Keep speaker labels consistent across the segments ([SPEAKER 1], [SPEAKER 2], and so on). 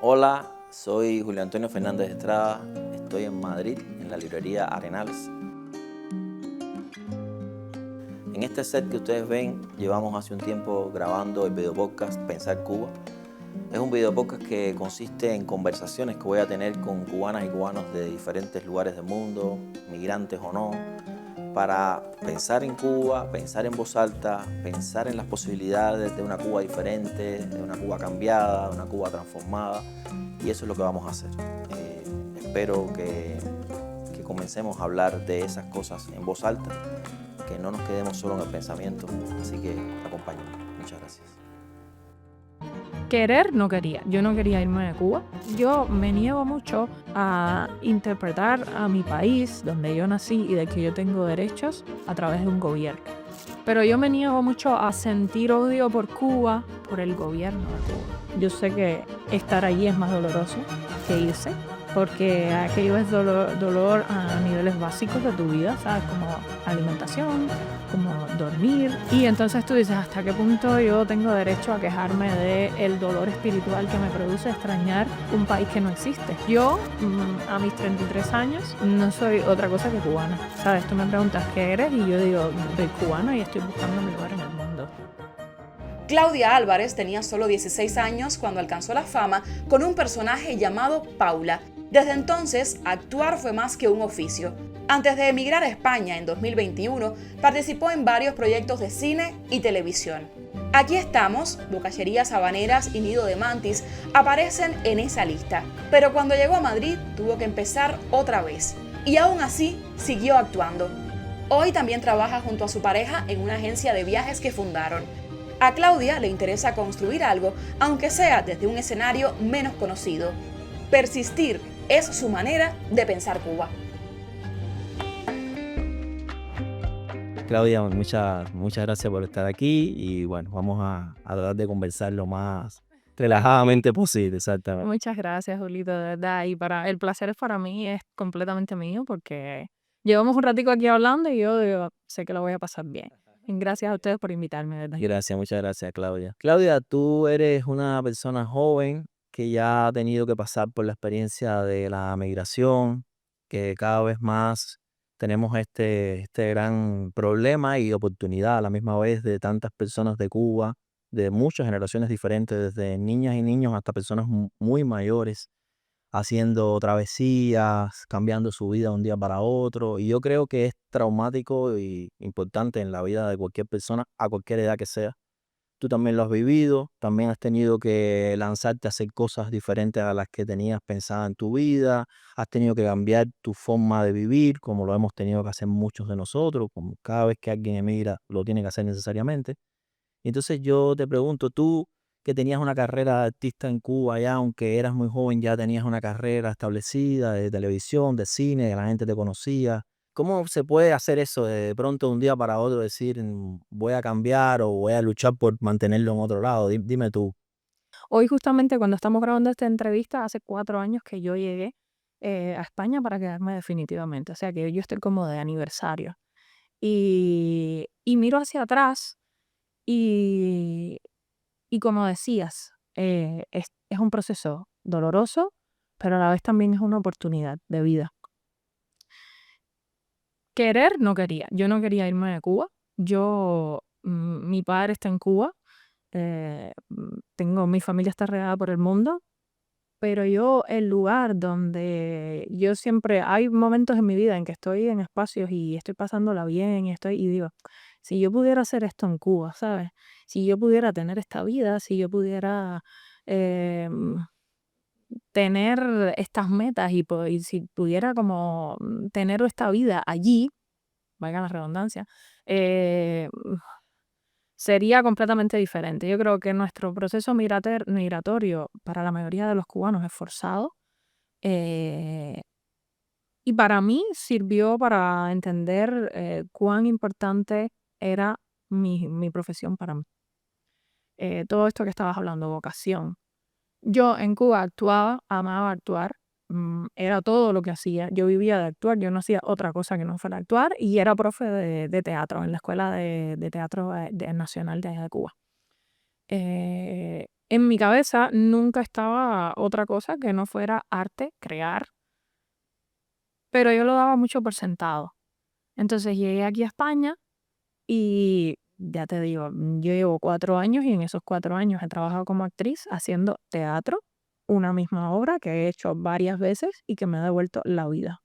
[SPEAKER 1] Hola, soy Julio Antonio Fernández Estrada, estoy en Madrid, en la librería Arenales. En este set que ustedes ven, llevamos hace un tiempo grabando el videopodcast Pensar Cuba. Es un videopodcast que consiste en conversaciones que voy a tener con cubanas y cubanos de diferentes lugares del mundo, migrantes o no, para pensar en Cuba, pensar en voz alta, pensar en las posibilidades de una Cuba diferente, de una Cuba cambiada, de una Cuba transformada. Y eso es lo que vamos a hacer. Espero que comencemos a hablar de esas cosas en voz alta, que no nos quedemos solo en el pensamiento. Así que acompáñenme. Muchas gracias.
[SPEAKER 2] Querer no quería, yo no quería irme de Cuba. Yo me niego mucho a interpretar a mi país, donde yo nací y de que yo tengo derechos, a través de un gobierno. Pero yo me niego mucho a sentir odio por Cuba, por el gobierno de Cuba. Yo sé que estar allí es más doloroso que irse, porque aquello es dolor a niveles básicos de tu vida, ¿sabes? Como alimentación, como dormir. Y entonces tú dices, ¿hasta qué punto yo tengo derecho a quejarme del dolor espiritual que me produce extrañar un país que no existe? Yo, a mis 33 años, no soy otra cosa que cubana, ¿sabes? Tú me preguntas qué eres y yo digo, soy cubana y estoy buscando mi lugar en el mundo.
[SPEAKER 3] Claudia Álvarez tenía solo 16 años cuando alcanzó la fama con un personaje llamado Paula. Desde entonces, actuar fue más que un oficio. Antes de emigrar a España en 2021, participó en varios proyectos de cine y televisión. Aquí estamos, Bocacherías Habaneras y Nido de Mantis aparecen en esa lista. Pero cuando llegó a Madrid tuvo que empezar otra vez. Y aún así, siguió actuando. Hoy también trabaja junto a su pareja en una agencia de viajes que fundaron. A Claudia le interesa construir algo, aunque sea desde un escenario menos conocido. Persistir es su manera de pensar Cuba.
[SPEAKER 1] Claudia, muchas gracias por estar aquí y bueno, vamos a tratar de conversar lo más relajadamente posible, exactamente.
[SPEAKER 2] Muchas gracias, Julito, de verdad. Y el placer es para mí, es completamente mío, porque llevamos un ratico aquí hablando y yo digo, sé que lo voy a pasar bien. Y gracias a ustedes por invitarme, de verdad.
[SPEAKER 1] Gracias, muchas gracias, Claudia. Claudia, tú eres una persona joven que ya ha tenido que pasar por la experiencia de la migración, que cada vez más tenemos este gran problema y oportunidad a la misma vez de tantas personas de Cuba, de muchas generaciones diferentes, desde niñas y niños hasta personas muy mayores, haciendo travesías, cambiando su vida de un día para otro. Y yo creo que es traumático y importante en la vida de cualquier persona, a cualquier edad que sea. Tú también lo has vivido, también has tenido que lanzarte a hacer cosas diferentes a las que tenías pensada en tu vida, has tenido que cambiar tu forma de vivir, como lo hemos tenido que hacer muchos de nosotros, como cada vez que alguien emigra lo tiene que hacer necesariamente. Entonces yo te pregunto, tú que tenías una carrera de artista en Cuba ya, aunque eras muy joven, ya tenías una carrera establecida de televisión, de cine, que la gente te conocía. ¿Cómo se puede hacer eso de pronto de un día para otro decir voy a cambiar o voy a luchar por mantenerlo en otro lado? Dime tú.
[SPEAKER 2] Hoy justamente cuando estamos grabando esta entrevista, hace 4 años que yo llegué a España para quedarme definitivamente. O sea que yo estoy como de aniversario. Y miro hacia atrás y, y como decías, es un proceso doloroso, pero a la vez también es una oportunidad de vida. Querer no quería. Yo no quería irme de Cuba. Mi padre está en Cuba. Mi familia está regada por el mundo. Pero yo, el lugar donde yo siempre, hay momentos en mi vida en que estoy en espacios y estoy pasándola bien y digo, si yo pudiera hacer esto en Cuba, ¿sabes? Si yo pudiera tener esta vida, si yo pudiera eh, tener estas metas y si pudiera como tener esta vida allí, valga la redundancia, eh, sería completamente diferente. Yo creo que nuestro proceso migratorio para la mayoría de los cubanos es forzado. eh, y para mí sirvió para entender cuán importante era mi profesión para mí. Todo esto que estabas hablando, vocación. Yo en Cuba actuaba, amaba actuar, era todo lo que hacía. Yo vivía de actuar, yo no hacía otra cosa que no fuera actuar y era profe de teatro en la Escuela de Teatro Nacional de allá de Cuba. En mi cabeza nunca estaba otra cosa que no fuera arte, crear, pero yo lo daba mucho por sentado. Entonces llegué aquí a España y ya te digo, yo llevo 4 años y en esos 4 años he trabajado como actriz haciendo teatro, una misma obra que he hecho varias veces y que me ha devuelto la vida.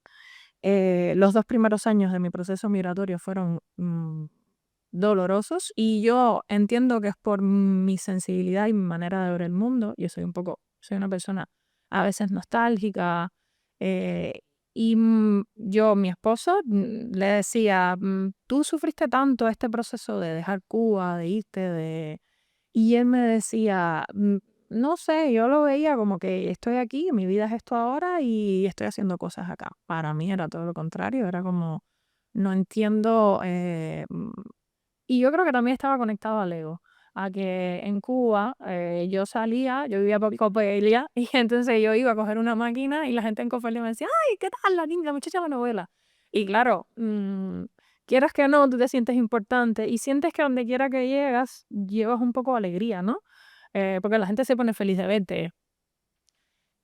[SPEAKER 2] Los 2 primeros años de mi proceso migratorio fueron dolorosos y yo entiendo que es por mi sensibilidad y mi manera de ver el mundo. Yo soy una persona a veces nostálgica, eh, y mi esposo, le decía, tú sufriste tanto este proceso de dejar Cuba, de irte, y él me decía, no sé, yo lo veía como que estoy aquí, mi vida es esto ahora y estoy haciendo cosas acá. Para mí era todo lo contrario, era como, no entiendo, y yo creo que también estaba conectado al ego, a que en Cuba yo salía, yo vivía por Copelia, y entonces yo iba a coger una máquina y la gente en Copelia me decía, ay, ¿qué tal la niña, la muchacha de la novela? Y claro, quieras que no, tú te sientes importante y sientes que donde quiera que llegas, llevas un poco de alegría, ¿no? Porque la gente se pone feliz de verte.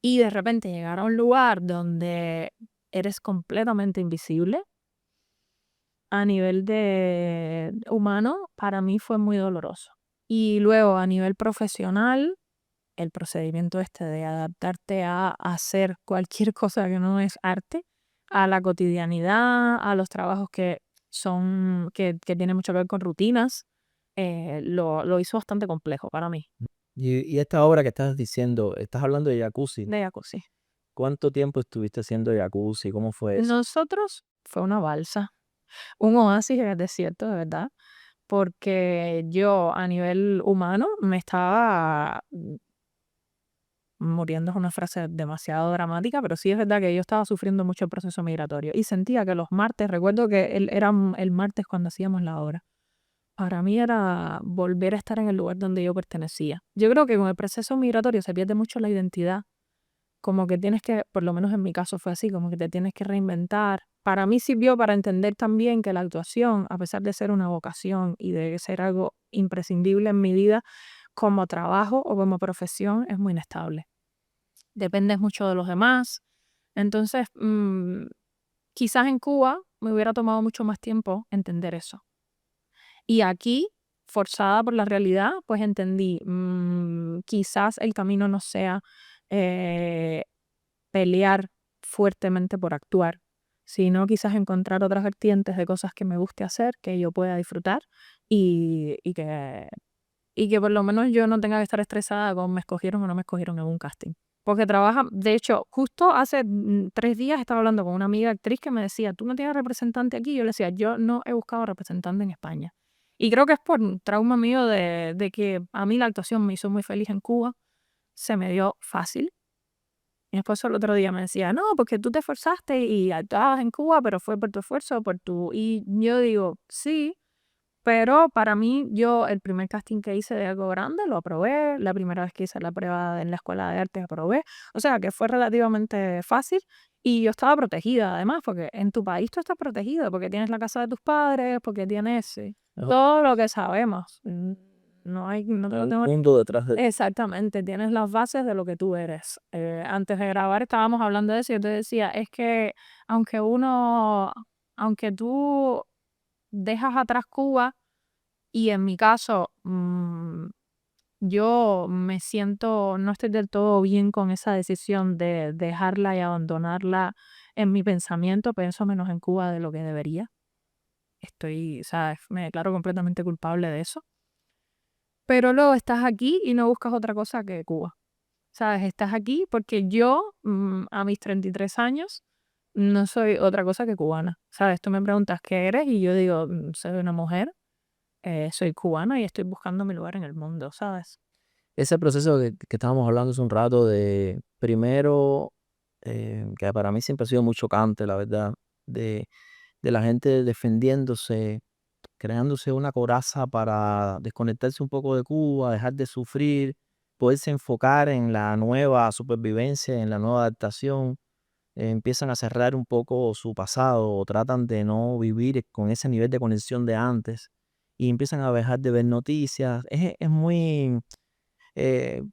[SPEAKER 2] Y de repente llegar a un lugar donde eres completamente invisible a nivel de humano, para mí fue muy doloroso. Y luego a nivel profesional, el procedimiento este de adaptarte a hacer cualquier cosa que no es arte, a la cotidianidad, a los trabajos que tienen mucho que ver con rutinas, lo hizo bastante complejo para mí,
[SPEAKER 1] Y esta obra que estás diciendo, estás hablando de jacuzzi.
[SPEAKER 2] de jacuzzi.
[SPEAKER 1] ¿Cuánto tiempo estuviste haciendo jacuzzi? ¿Cómo fue eso?
[SPEAKER 2] Nosotros fue una balsa, un oasis en el desierto, de verdad, porque yo a nivel humano me estaba muriendo, es una frase demasiado dramática, pero sí es verdad que yo estaba sufriendo mucho el proceso migratorio y sentía que los martes, recuerdo que era el martes cuando hacíamos la obra, para mí era volver a estar en el lugar donde yo pertenecía. Yo creo que con el proceso migratorio se pierde mucho la identidad, como que tienes que, por lo menos en mi caso fue así, como que te tienes que reinventar. Para mí sirvió para entender también que la actuación, a pesar de ser una vocación y de ser algo imprescindible en mi vida, como trabajo o como profesión es muy inestable. Dependes mucho de los demás. Entonces, quizás en Cuba me hubiera tomado mucho más tiempo entender eso. Y aquí, forzada por la realidad, pues entendí, quizás el camino no sea eh, pelear fuertemente por actuar, sino quizás encontrar otras vertientes de cosas que me guste hacer, que yo pueda disfrutar y que por lo menos yo no tenga que estar estresada con me escogieron o no me escogieron en un casting. Porque de hecho, justo hace 3 días estaba hablando con una amiga actriz que me decía, ¿tú no tienes representante aquí? Yo le decía, yo no he buscado representante en España. Y creo que es por un trauma mío de que a mí la actuación me hizo muy feliz en Cuba, se me dio fácil. Mi esposo el otro día me decía, no, porque tú te esforzaste y actuabas en Cuba, pero fue por tu esfuerzo, por tu... Y yo digo, sí, pero para mí, yo el primer casting que hice de algo grande lo aprobé, la primera vez que hice la prueba en la escuela de arte aprobé, o sea que fue relativamente fácil y yo estaba protegida además, porque en tu país tú estás protegido, porque tienes la casa de tus padres, porque tienes
[SPEAKER 1] Es
[SPEAKER 2] todo lo que sabemos. No hay, no te lo
[SPEAKER 1] un
[SPEAKER 2] tengo.
[SPEAKER 1] mundo detrás de...
[SPEAKER 2] Exactamente, tienes las bases de lo que tú eres. Antes de grabar estábamos hablando de eso y yo te decía, es que aunque uno, aunque tú dejas atrás Cuba, y en mi caso, yo me siento, no estoy del todo bien con esa decisión de dejarla y abandonarla en mi pensamiento, pienso menos en Cuba de lo que debería. ¿Sabes? Me declaro completamente culpable de eso. Pero luego estás aquí y no buscas otra cosa que Cuba. ¿Sabes? Estás aquí porque yo, a mis 33 años, no soy otra cosa que cubana. ¿Sabes? Tú me preguntas qué eres y yo digo, soy una mujer, soy cubana y estoy buscando mi lugar en el mundo, ¿sabes?
[SPEAKER 1] Ese proceso que estábamos hablando hace un rato de, primero, que para mí siempre ha sido muy chocante, la verdad, de la gente defendiéndose, creándose una coraza para desconectarse un poco de Cuba, dejar de sufrir, poderse enfocar en la nueva supervivencia, en la nueva adaptación. Empiezan a cerrar un poco su pasado o tratan de no vivir con ese nivel de conexión de antes y empiezan a dejar de ver noticias. Es muy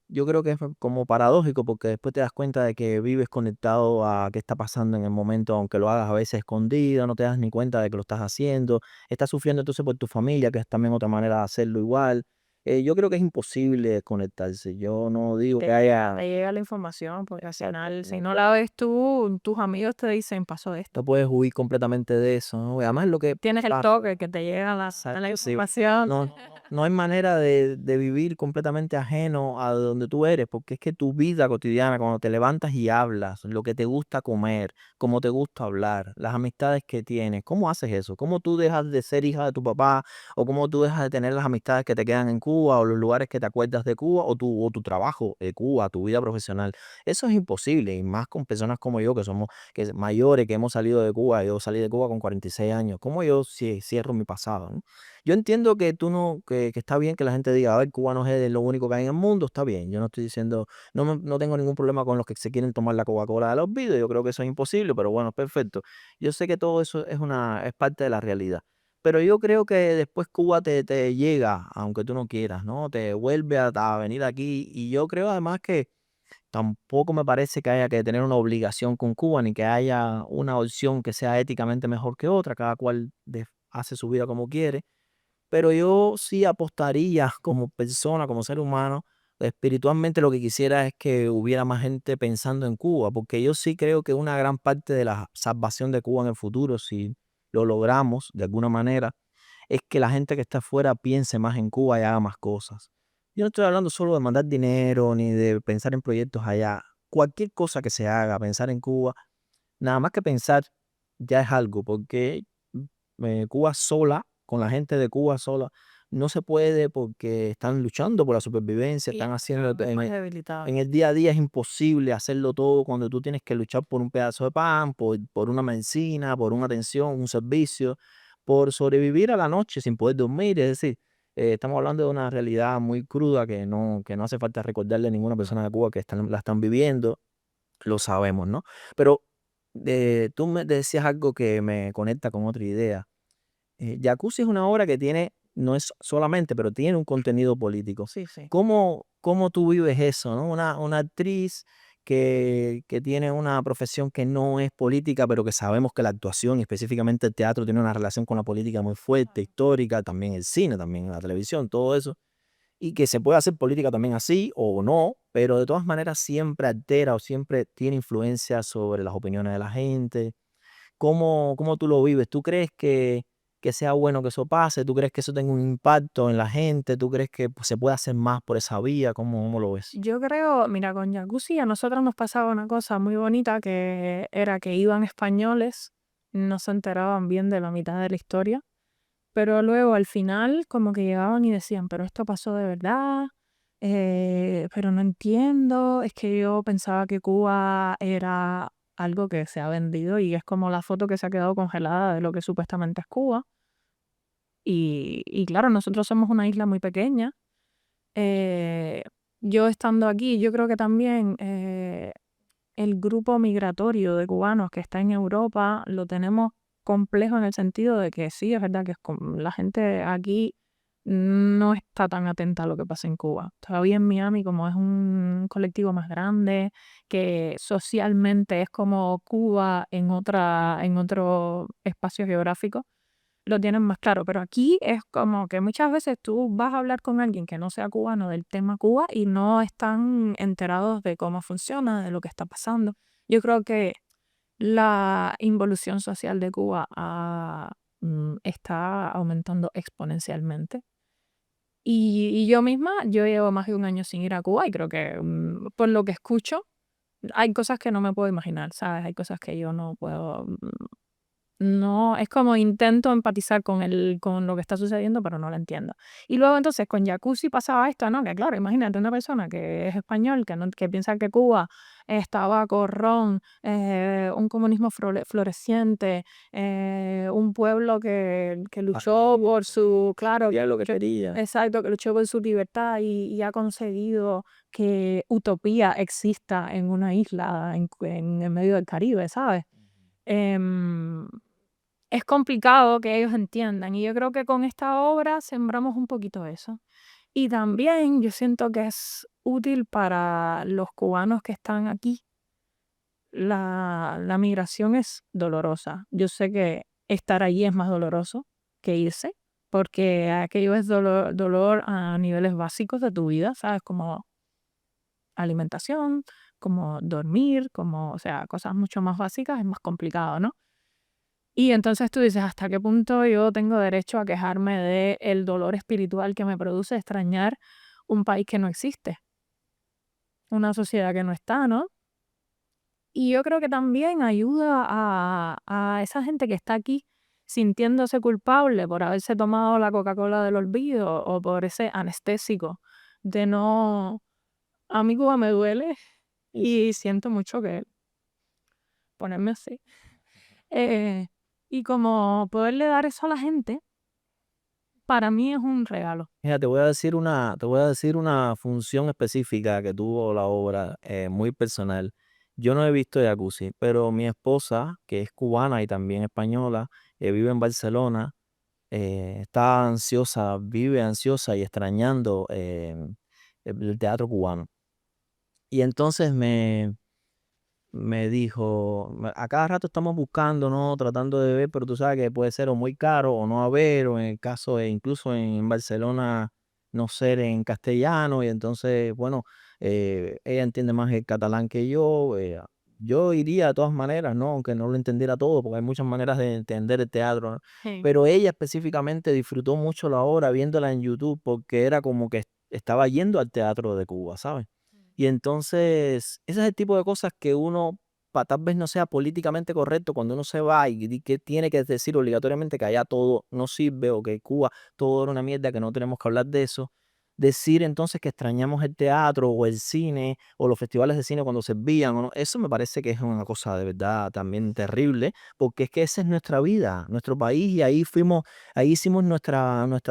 [SPEAKER 1] Yo creo que es como paradójico porque después te das cuenta de que vives conectado a qué está pasando en el momento, aunque lo hagas a veces escondido, no te das ni cuenta de que lo estás haciendo, estás sufriendo entonces por tu familia, que es también otra manera de hacerlo igual. Yo creo que es imposible desconectarse. Yo no digo que haya,
[SPEAKER 2] Te llega la información, porque al final, si
[SPEAKER 1] no,
[SPEAKER 2] no la ves tú, tus amigos te dicen, pasó esto.
[SPEAKER 1] no puedes huir completamente de eso, ¿no? Y además lo que
[SPEAKER 2] Tienes el
[SPEAKER 1] pasa.
[SPEAKER 2] toque que te llega la
[SPEAKER 1] Exacto, sí.
[SPEAKER 2] información.
[SPEAKER 1] No hay manera de vivir completamente ajeno a donde tú eres, porque es que tu vida cotidiana, cuando te levantas y hablas, lo que te gusta comer, cómo te gusta hablar, las amistades que tienes, ¿cómo haces eso? ¿Cómo tú dejas de ser hija de tu papá? ¿O cómo tú dejas de tener las amistades que te quedan en Cuba o los lugares que te acuerdas de Cuba o tu trabajo de Cuba, tu vida profesional? Eso es imposible, y más con personas como yo, que somos mayores, que hemos salido de Cuba. Yo salí de Cuba con 46 años. ¿Cómo yo cierro mi pasado, no? Yo entiendo que tú no, que está bien que la gente diga, a ver, Cuba no es lo único que hay en el mundo, está bien. Yo no estoy diciendo, no tengo ningún problema con los que se quieren tomar la Coca-Cola de los vidrios, yo creo que eso es imposible, pero bueno, perfecto. Yo sé que todo eso es parte de la realidad. Pero yo creo que después Cuba te llega, aunque tú no quieras, ¿no? Te vuelve a venir aquí. Y yo creo además que tampoco me parece que haya que tener una obligación con Cuba, ni que haya una opción que sea éticamente mejor que otra. Cada cual hace su vida como quiere, pero yo sí apostaría como persona, como ser humano, espiritualmente lo que quisiera es que hubiera más gente pensando en Cuba, porque yo sí creo que una gran parte de la salvación de Cuba en el futuro, si lo logramos de alguna manera, es que la gente que está afuera piense más en Cuba y haga más cosas. Yo no estoy hablando solo de mandar dinero ni de pensar en proyectos allá. Cualquier cosa que se haga, pensar en Cuba, nada más que pensar ya es algo, porque Cuba sola, con la gente de Cuba sola, no se puede porque están luchando por la supervivencia,
[SPEAKER 2] Y
[SPEAKER 1] están haciendo
[SPEAKER 2] están más debilitados.
[SPEAKER 1] en el día a día es imposible hacerlo todo cuando tú tienes que luchar por un pedazo de pan, por una medicina, por una atención, un servicio, por sobrevivir a la noche sin poder dormir. Es decir, estamos hablando de una realidad muy cruda que no hace falta recordarle a ninguna persona de Cuba que la están viviendo, lo sabemos, ¿no? Pero tú me decías algo que me conecta con otra idea. Jacuzzi es una obra que tiene, no es solamente, pero tiene un contenido político.
[SPEAKER 2] Sí, sí.
[SPEAKER 1] ¿Cómo tú vives eso, no? Una actriz que tiene una profesión que no es política, pero que sabemos que la actuación, y específicamente el teatro, tiene una relación con la política muy fuerte, histórica, también el cine, también la televisión, todo eso, y que se puede hacer política también así o no, pero de todas maneras siempre altera o siempre tiene influencia sobre las opiniones de la gente. ¿Cómo tú lo vives? ¿Tú crees que sea bueno que eso pase? ¿Tú crees que eso tenga un impacto en la gente? ¿Tú crees que pues, se puede hacer más por esa vía? ¿Cómo lo ves?
[SPEAKER 2] Yo creo, mira, con Jacuzzi a nosotros nos pasaba una cosa muy bonita que era que iban españoles, no se enteraban bien de la mitad de la historia, pero luego al final como que llegaban y decían, pero esto pasó de verdad, pero no entiendo, es que yo pensaba que Cuba era algo que se ha vendido y es como la foto que se ha quedado congelada de lo que supuestamente es Cuba. Y claro, nosotros somos una isla muy pequeña. eh, yo estando aquí, yo creo que también el grupo migratorio de cubanos que está en Europa lo tenemos complejo en el sentido de que sí, es verdad que la gente aquí no está tan atenta a lo que pasa en Cuba. Todavía en Miami, como es un colectivo más grande, que socialmente es como Cuba en otro espacio geográfico, lo tienen más claro, pero aquí es como que muchas veces tú vas a hablar con alguien que no sea cubano del tema Cuba y no están enterados de cómo funciona, de lo que está pasando. Yo creo que la involución social de Cuba está aumentando exponencialmente. Y yo misma, yo llevo más de un año sin ir a Cuba y creo que por lo que escucho, hay cosas que no me puedo imaginar, ¿sabes? Hay cosas que yo no puedo. No, es como intento empatizar con lo que está sucediendo, pero no lo entiendo. Y luego entonces con Jacuzzi pasaba esto, ¿no? Que claro, imagínate una persona que es español, que piensa que Cuba estaba con Ron, un comunismo floreciente, un pueblo que luchó por su, claro,
[SPEAKER 1] Ya lo que quería.
[SPEAKER 2] exacto, que luchó por su libertad y ha conseguido que utopía exista en una isla en el medio del Caribe, ¿sabes? Em, es complicado que ellos entiendan y yo creo que con esta obra sembramos un poquito eso. Y también yo siento que es útil para los cubanos que están aquí. La migración es dolorosa. Yo sé que estar allí es más doloroso que irse, porque aquello es dolor a niveles básicos de tu vida, ¿sabes? Como alimentación, como dormir, como, o sea, cosas mucho más básicas, es más complicado, ¿no? Y entonces tú dices, ¿hasta qué punto yo tengo derecho a quejarme del dolor espiritual que me produce extrañar un país que no existe, una sociedad que no está, ¿no? Y yo creo que también ayuda a esa gente que está aquí sintiéndose culpable por haberse tomado la Coca-Cola del olvido o por ese anestésico de no, a mí Cuba me duele y siento mucho que ponerme así. Eh, y como poderle dar eso a la gente, para mí es un regalo.
[SPEAKER 1] Mira, te voy a decir una función específica que tuvo la obra, muy personal. Yo no he visto Jacuzzi, pero mi esposa, que es cubana y también española, vive en Barcelona, está ansiosa, vive ansiosa y extrañando el teatro cubano. Y entonces me dijo, a cada rato estamos buscando, ¿no? Tratando de ver, pero tú sabes que puede ser o muy caro o no haber, o en el caso de incluso en Barcelona no ser en castellano, y entonces, bueno, ella entiende más el catalán que yo iría de todas maneras, ¿no? Aunque no lo entendiera todo, porque hay muchas maneras de entender el teatro, ¿no?
[SPEAKER 2] Sí.
[SPEAKER 1] Pero ella específicamente disfrutó mucho la obra viéndola en YouTube porque era como que estaba yendo al teatro de Cuba, ¿sabes? Y entonces, ese es el tipo de cosas que uno, tal vez no sea políticamente correcto cuando uno se va y que tiene que decir obligatoriamente que allá todo no sirve o que Cuba todo era una mierda, que no tenemos que hablar de eso. Decir entonces que extrañamos el teatro o el cine o los festivales de cine cuando servían, o no, eso me parece que es una cosa de verdad también terrible, porque es que esa es nuestra vida, nuestro país, y ahí fuimos, ahí hicimos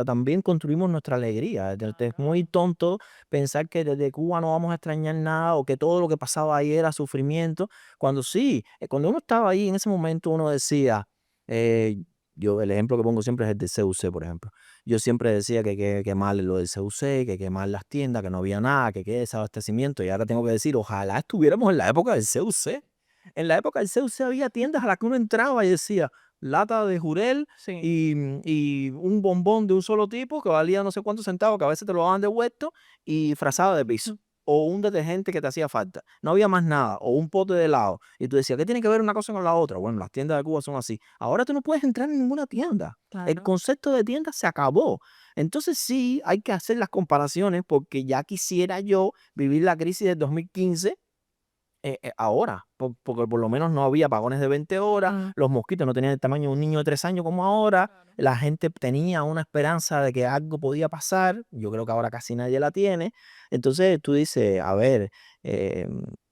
[SPEAKER 1] también construimos nuestra alegría. Es muy tonto pensar que desde Cuba no vamos a extrañar nada o que todo lo que pasaba ahí era sufrimiento, cuando sí, cuando uno estaba ahí en ese momento uno decía, eh, yo el ejemplo que pongo siempre es el del CUC, por ejemplo. Yo siempre decía que mal lo del CUC, que mal las tiendas, que no había nada, que qué desabastecimiento, y ahora tengo que decir, ojalá estuviéramos en la época del CUC. En la época del CUC había tiendas a las que uno entraba y decía, lata de jurel
[SPEAKER 2] Sí.
[SPEAKER 1] y un bombón de un solo tipo que valía no sé cuántos centavos, que a veces te lo daban devuelto, y frazada de piso. O un detergente que te hacía falta. No había más nada. O un pote de helado. Y tú decías, ¿qué tiene que ver una cosa con la otra? Bueno, las tiendas de Cuba son así. Ahora tú no puedes entrar en ninguna tienda. El
[SPEAKER 2] Claro.
[SPEAKER 1] concepto de tienda se acabó. Entonces sí, hay que hacer las comparaciones porque ya quisiera yo vivir la crisis del 2015 ahora, porque por lo menos no había apagones de 20 horas,
[SPEAKER 2] Mm.
[SPEAKER 1] los mosquitos no tenían el tamaño de un niño de 3 años como ahora,
[SPEAKER 2] Claro.
[SPEAKER 1] la gente tenía una esperanza de que algo podía pasar, yo creo que ahora casi nadie la tiene. Entonces tú dices, a ver,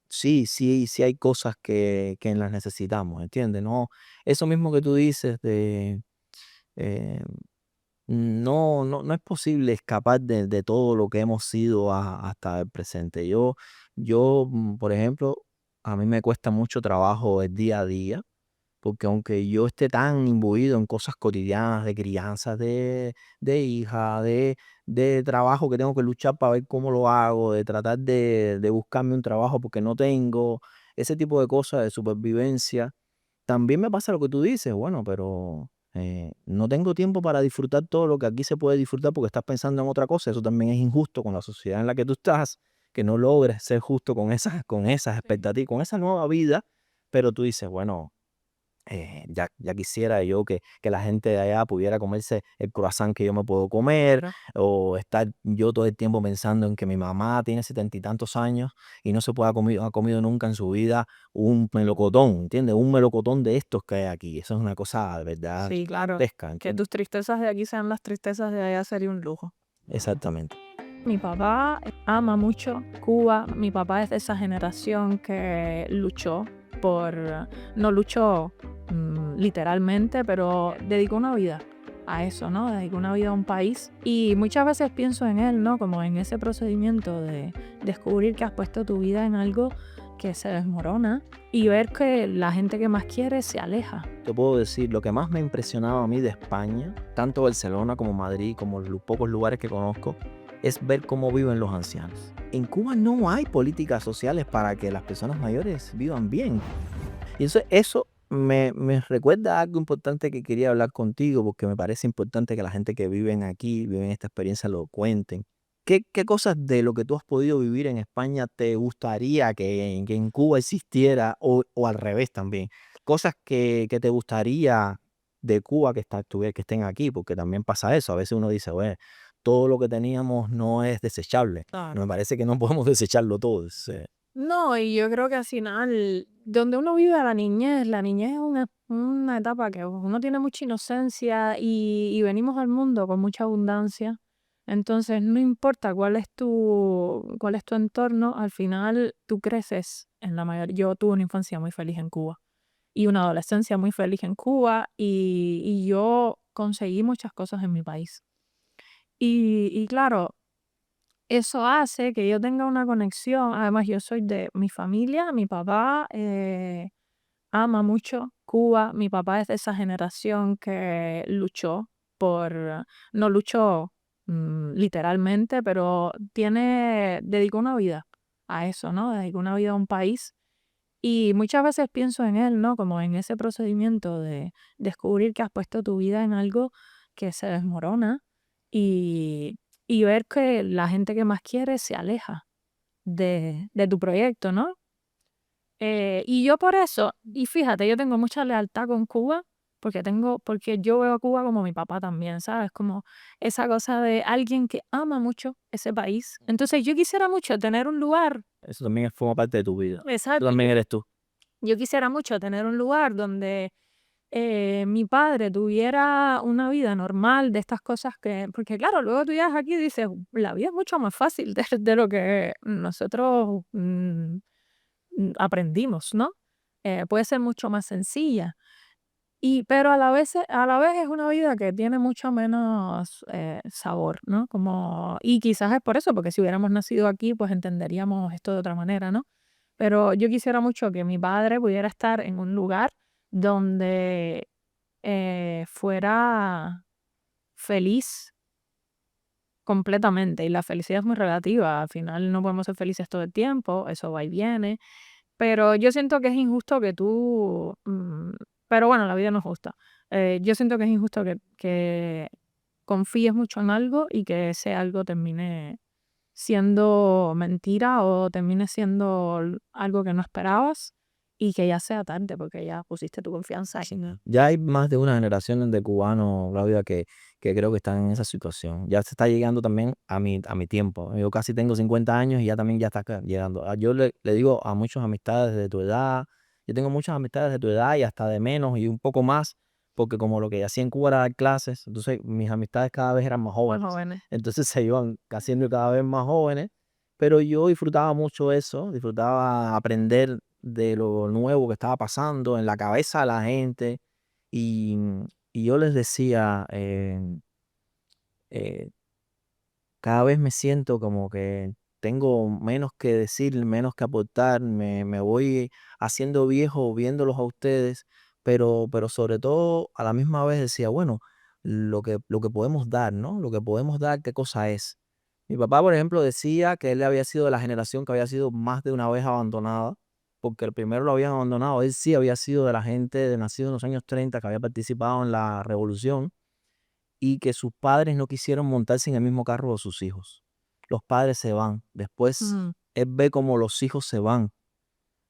[SPEAKER 1] sí, sí, sí hay cosas que las necesitamos, ¿entiendes? No, eso mismo que tú dices de, eh, no es posible escapar de todo lo que hemos sido hasta el presente. Por ejemplo, a mí me cuesta mucho trabajo el día a día, porque aunque yo esté tan imbuido en cosas cotidianas de crianza de hija, de trabajo que tengo que luchar para ver cómo lo hago, de tratar de buscarme un trabajo porque no tengo, ese tipo de cosas de supervivencia, también me pasa lo que tú dices, bueno, pero no tengo tiempo para disfrutar todo lo que aquí se puede disfrutar porque estás pensando en otra cosa. Eso también es injusto con la sociedad en la que tú estás, que no logres ser justo con esas
[SPEAKER 2] Sí.
[SPEAKER 1] expectativas, con esa nueva vida, pero tú dices, bueno, ya quisiera yo que la gente de allá pudiera comerse el croissant que yo me puedo comer,
[SPEAKER 2] Claro.
[SPEAKER 1] o estar yo todo el tiempo pensando en que mi mamá tiene 70 y tantos años y no se puede ha comido nunca en su vida un melocotón, ¿entiendes? Un melocotón de estos que hay aquí. Eso es una cosa de verdad
[SPEAKER 2] Sí, claro.
[SPEAKER 1] fresca,
[SPEAKER 2] Que
[SPEAKER 1] ¿entiendes?
[SPEAKER 2] tus tristezas de aquí sean las tristezas de allá sería un lujo.
[SPEAKER 1] Exactamente.
[SPEAKER 2] Mi papá ama mucho Cuba. Mi papá es de esa generación que luchó por, no luchó literalmente, pero dedicó una vida a eso, ¿no? Dedicó una vida a un país. Y muchas veces pienso en él, ¿no? Como en ese procedimiento de descubrir que has puesto tu vida en algo que se desmorona y ver que la gente que más quiere se aleja.
[SPEAKER 1] Te puedo decir, lo que más me impresionaba a mí de España, tanto Barcelona como Madrid, como los pocos lugares que conozco, es ver cómo viven los ancianos. En Cuba no hay políticas sociales para que las personas mayores vivan bien. Y eso me recuerda algo importante que quería hablar contigo, porque me parece importante que la gente que viven aquí, viven esta experiencia, lo cuenten. ¿Qué cosas de lo que tú has podido vivir en España te gustaría que en Cuba existiera o al revés también? Cosas que te gustaría de Cuba que estén aquí, porque también pasa eso. A veces uno dice, bueno, todo lo que teníamos no es desechable.
[SPEAKER 2] Claro.
[SPEAKER 1] Me parece que no podemos desecharlo todo.
[SPEAKER 2] No, y yo creo que al final, donde uno vive la niñez es una etapa que uno tiene mucha inocencia y venimos al mundo con mucha abundancia. Entonces, no importa cuál es tu entorno, al final tú creces en la mayoría. Yo tuve una infancia muy feliz en Cuba y una adolescencia muy feliz en Cuba y yo conseguí muchas cosas en mi país. Y claro, eso hace que yo tenga una conexión. Además, yo soy de mi familia, mi papá ama mucho Cuba. Mi papá es de esa generación que luchó por, no luchó literalmente, pero dedicó una vida a eso, ¿no? Dedicó una vida a un país. Y muchas veces pienso en él, ¿no? Como en ese procedimiento de descubrir que has puesto tu vida en algo que se desmorona y, y ver que la gente que más quieres se aleja de tu proyecto, ¿no? Y yo por eso, y fíjate, yo tengo mucha lealtad con Cuba porque yo veo a Cuba como mi papá también, ¿sabes? Como esa cosa de alguien que ama mucho ese país. Entonces yo quisiera mucho tener un lugar,
[SPEAKER 1] Eso también forma parte de tu vida. Tú
[SPEAKER 2] exacto,
[SPEAKER 1] también eres tú.
[SPEAKER 2] yo quisiera mucho tener un lugar donde mi padre tuviera una vida normal de estas cosas porque claro, luego tú llegas aquí y dices, la vida es mucho más fácil de lo que nosotros aprendimos, ¿no? Puede ser mucho más sencilla. Pero a la vez es una vida que tiene mucho menos sabor, ¿no? Y quizás es por eso, porque si hubiéramos nacido aquí, pues entenderíamos esto de otra manera, ¿no? Pero yo quisiera mucho que mi padre pudiera estar en un lugar donde fuera feliz completamente. Y la felicidad es muy relativa. Al final no podemos ser felices todo el tiempo, eso va y viene. Pero yo siento que es injusto que pero bueno, la vida no es justa. Yo siento que es injusto que confíes mucho en algo y que ese algo termine siendo mentira o termine siendo algo que no esperabas y que ya sea tarde porque ya pusiste tu confianza ahí.
[SPEAKER 1] Ya hay más de una generación de cubanos, Claudia, que creo que están en esa situación. Ya se está llegando también a mi tiempo. Yo casi tengo 50 años y ya también ya está llegando. Yo le digo a muchas amistades de tu edad, yo tengo muchas amistades de tu edad y hasta de menos y un poco más, porque como lo que hacía en Cuba era dar clases, entonces mis amistades cada vez eran más
[SPEAKER 2] Más
[SPEAKER 1] jóvenes.
[SPEAKER 2] jóvenes.
[SPEAKER 1] Entonces se iban haciendo cada vez más jóvenes, pero yo disfrutaba mucho eso, disfrutaba aprender de lo nuevo que estaba pasando en la cabeza de la gente. Y, y yo les decía, eh, cada vez me siento como que tengo menos que decir, menos que aportar, me voy haciendo viejo viéndolos a ustedes, pero sobre todo a la misma vez decía, bueno, lo que podemos dar, ¿no? Lo que podemos dar, ¿qué cosa es? Mi papá, por ejemplo, decía que él había sido de la generación que había sido más de una vez abandonada, porque el primero lo habían abandonado, él sí había sido de la gente de nacido en los años 30 que había participado en la revolución y que sus padres no quisieron montarse en el mismo carro de sus hijos. Los padres se van. Después
[SPEAKER 2] Mm,
[SPEAKER 1] él ve como los hijos se van.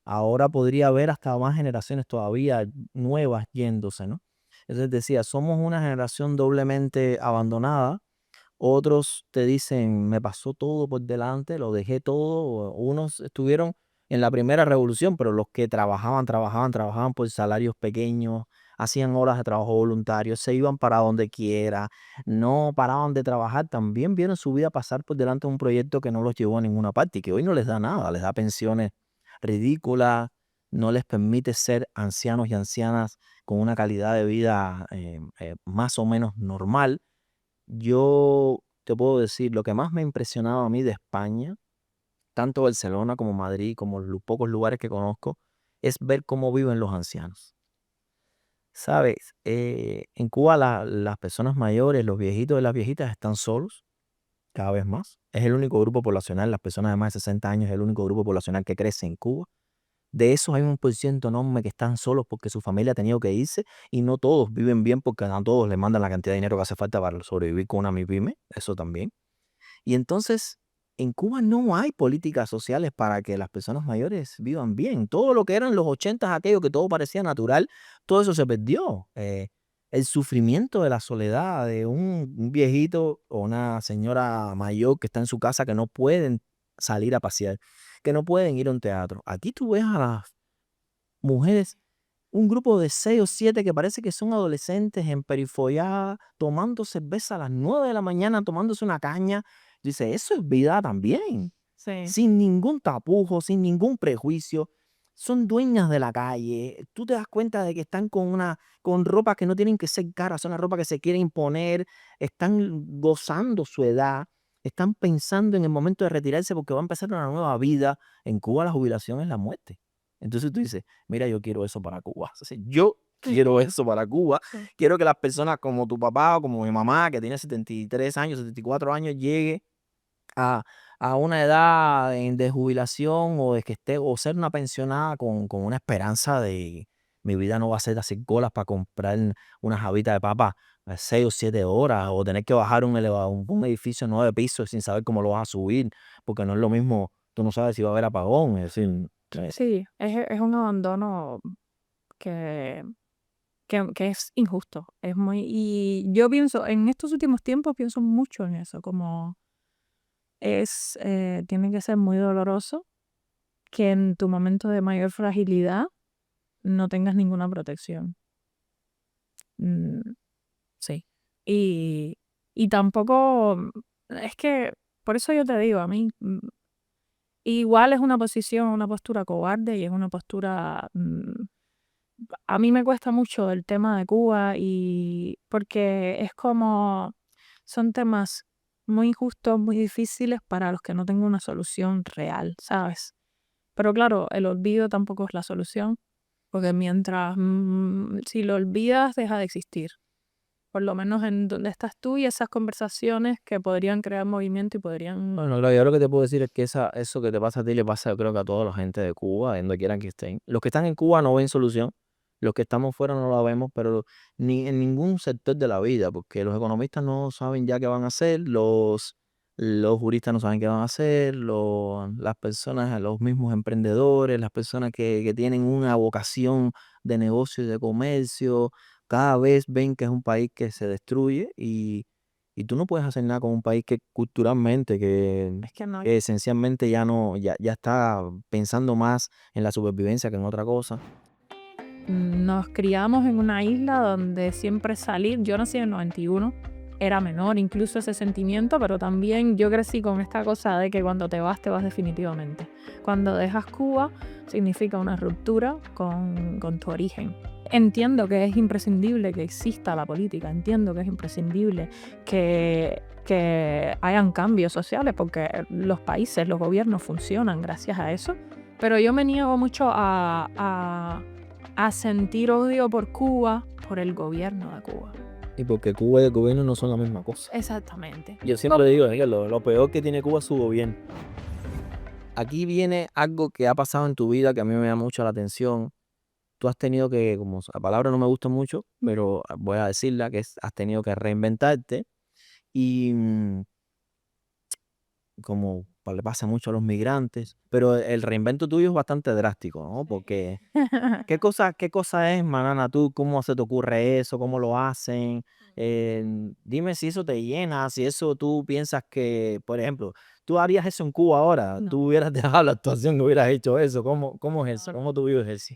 [SPEAKER 1] Ahora podría haber hasta más generaciones todavía nuevas yéndose, ¿no? Entonces decía, somos una generación doblemente abandonada. Otros te dicen, me pasó todo por delante, lo dejé todo. Unos estuvieron en la primera revolución, pero los que trabajaban por salarios pequeños, hacían horas de trabajo voluntario, se iban para donde quiera, no paraban de trabajar. También vieron su vida pasar por delante de un proyecto que no los llevó a ninguna parte y que hoy no les da nada, les da pensiones ridículas, no les permite ser ancianos y ancianas con una calidad de vida más o menos normal. Yo te puedo decir, lo que más me ha impresionado a mí de España, tanto Barcelona como Madrid, como los pocos lugares que conozco, es ver cómo viven los ancianos. ¿Sabes? En Cuba las personas mayores, los viejitos y las viejitas están solos, cada vez más. Es el único grupo poblacional, las personas de más de 60 años es el único grupo poblacional que crece en Cuba. De esos hay un por ciento enorme que están solos porque su familia ha tenido que irse y no todos viven bien porque a todos les mandan la cantidad de dinero que hace falta para sobrevivir con una MIPYME, eso también. Y entonces, en Cuba no hay políticas sociales para que las personas mayores vivan bien. Todo lo que eran los 80, aquello que todo parecía natural, todo eso se perdió. El sufrimiento de la soledad de un viejito o una señora mayor que está en su casa que no pueden salir a pasear, que no pueden ir a un teatro. Aquí tú ves a las mujeres, un grupo de 6 o 7 que parece que son adolescentes emperifolladas, tomando cerveza a las 9 de la mañana, tomándose una caña. Dice, eso es vida también,
[SPEAKER 2] Sí.
[SPEAKER 1] sin ningún tapujo, sin ningún prejuicio. Son dueñas de la calle. Tú te das cuenta de que están con ropa que no tienen que ser caras, son la ropa que se quieren imponer, están gozando su edad, están pensando en el momento de retirarse porque va a empezar una nueva vida. En Cuba la jubilación es la muerte. Entonces tú dices, mira, yo quiero eso para Cuba. O sea, yo quiero eso para Cuba.
[SPEAKER 2] Sí.
[SPEAKER 1] Quiero que las personas como tu papá o como mi mamá, que tiene 73 años, 74 años, llegue a, a una edad de jubilación o de que esté, o ser una pensionada con una esperanza de mi vida no va a ser hacer colas para comprar una jabita de papa a 6 o 7 horas, o tener que bajar un elevador, un edificio 9 pisos sin saber cómo lo vas a subir, porque no es lo mismo, tú no sabes si va a haber apagón, es decir,
[SPEAKER 2] Sí, es un abandono que, que es injusto. Es muy, y yo pienso, en estos últimos tiempos pienso mucho en eso, como tiene que ser muy doloroso que en tu momento de mayor fragilidad no tengas ninguna protección. Mm, sí. Y, y tampoco, es que, por eso yo te digo, a mí, igual es una posición, una postura cobarde y es una postura, a mí me cuesta mucho el tema de Cuba y porque es como, son temas muy injustos, muy difíciles para los que no tengo una solución real, ¿sabes? Pero claro, el olvido tampoco es la solución, porque mientras, si lo olvidas, deja de existir. Por lo menos en donde estás tú y esas conversaciones que podrían crear movimiento y podrían...
[SPEAKER 1] bueno, claro, yo lo que te puedo decir es que eso que te pasa a ti le pasa, yo creo que a toda la gente de Cuba, en donde quieran que estén. Los que están en Cuba no ven solución, los que estamos fuera no la vemos, pero ni en ningún sector de la vida, porque los economistas no saben ya qué van a hacer, los juristas no saben qué van a hacer, las personas, los mismos emprendedores, las personas que tienen una vocación de negocio y de comercio, cada vez ven que es un país que se destruye y tú no puedes hacer nada con un país que culturalmente,
[SPEAKER 2] Es que no,
[SPEAKER 1] que esencialmente ya no, ya está pensando más en la supervivencia que en otra cosa.
[SPEAKER 2] nos criamos en una isla donde siempre salir, yo nací en el 91, era menor incluso ese sentimiento, pero también yo crecí con esta cosa de que cuando te vas definitivamente. Cuando dejas Cuba significa una ruptura con tu origen. Entiendo que es imprescindible que exista la política, entiendo que es imprescindible que hayan cambios sociales porque los países, los gobiernos funcionan gracias a eso, pero yo me niego mucho a sentir odio por Cuba, por el gobierno de Cuba.
[SPEAKER 1] Y porque Cuba y el gobierno no son la misma cosa.
[SPEAKER 2] Exactamente.
[SPEAKER 1] Yo siempre digo, Miguel, lo peor que tiene Cuba es su gobierno. Aquí viene algo que ha pasado en tu vida que a mí me llama mucho la atención. Tú has tenido que, como la palabra no me gusta mucho, pero voy a decirla, que has tenido que reinventarte y como le pasa mucho a los migrantes, pero el reinvento tuyo es bastante drástico, ¿no? Porque ¿qué cosa es, Manana, tú? ¿Cómo se te ocurre eso? ¿Cómo lo hacen? Dime si eso te llena, si eso tú piensas que, por ejemplo, tú harías eso en Cuba ahora,
[SPEAKER 2] No.
[SPEAKER 1] tú hubieras dejado la actuación, no hubieras hecho eso. ¿Cómo es eso?
[SPEAKER 2] No, no.
[SPEAKER 1] ¿Cómo tú vives eso?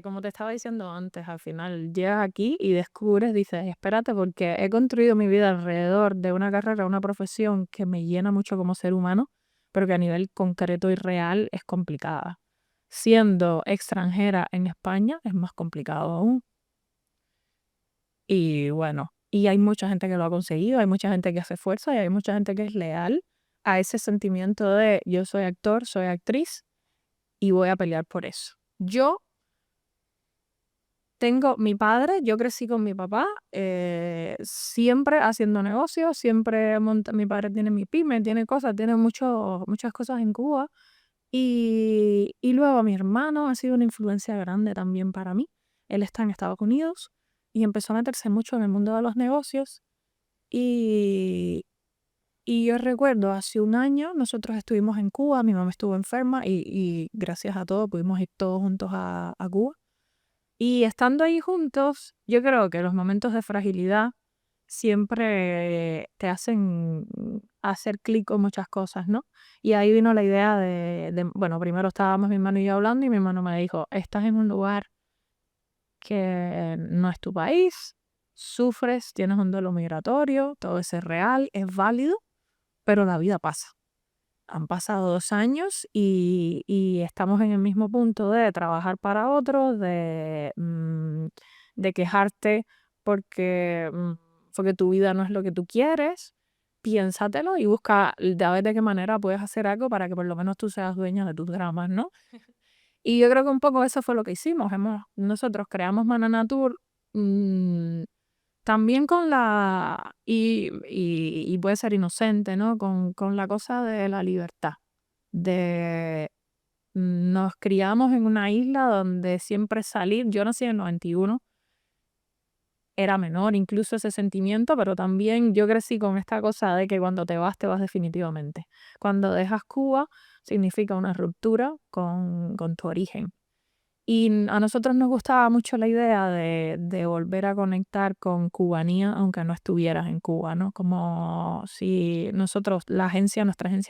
[SPEAKER 2] Como te estaba diciendo antes, al final llegas aquí y descubres, dices, espérate, porque he construido mi vida alrededor de una carrera, una profesión que me llena mucho como ser humano, pero que a nivel concreto y real es complicada. Siendo extranjera en España es más complicado aún. Y bueno, y hay mucha gente que lo ha conseguido, hay mucha gente que hace fuerza y hay mucha gente que es leal a ese sentimiento de yo soy actor, soy actriz y voy a pelear por eso. Yo Tengo mi padre, yo crecí con mi papá, siempre haciendo negocios, siempre mi padre tiene mi pyme, tiene cosas, tiene muchas cosas en Cuba. Y luego mi hermano ha sido una influencia grande también para mí. Él está en Estados Unidos y empezó a meterse mucho en el mundo de los negocios. Y, y yo recuerdo, hace un año nosotros estuvimos en Cuba, mi mamá estuvo enferma y gracias a todo pudimos ir todos juntos a Cuba. Y estando ahí juntos, yo creo que los momentos de fragilidad siempre te hacen hacer clic con muchas cosas, ¿no? Y ahí vino la idea bueno, primero estábamos mi hermano y yo hablando y mi hermano me dijo, estás en un lugar que no es tu país, sufres, tienes un duelo migratorio, todo eso es real, es válido, pero la vida pasa. Han pasado 2 años y estamos en el mismo punto de trabajar para otros, de quejarte porque tu vida no es lo que tú quieres. Piénsatelo y busca a ver de qué manera puedes hacer algo para que por lo menos tú seas dueña de tus dramas, ¿no? Y yo creo que un poco eso fue lo que hicimos. Nosotros creamos Mananatur mm, también con y puede ser inocente, ¿no? Con la cosa de la libertad. De nos criamos en una isla donde siempre salir, yo nací en el 91, era menor incluso ese sentimiento, pero también yo crecí con esta cosa de que cuando te vas definitivamente. Cuando dejas Cuba, significa una ruptura con tu origen. Y a nosotros nos gustaba mucho la idea de volver a conectar con cubanía, aunque no estuvieras en Cuba, ¿no? Como si nuestra agencia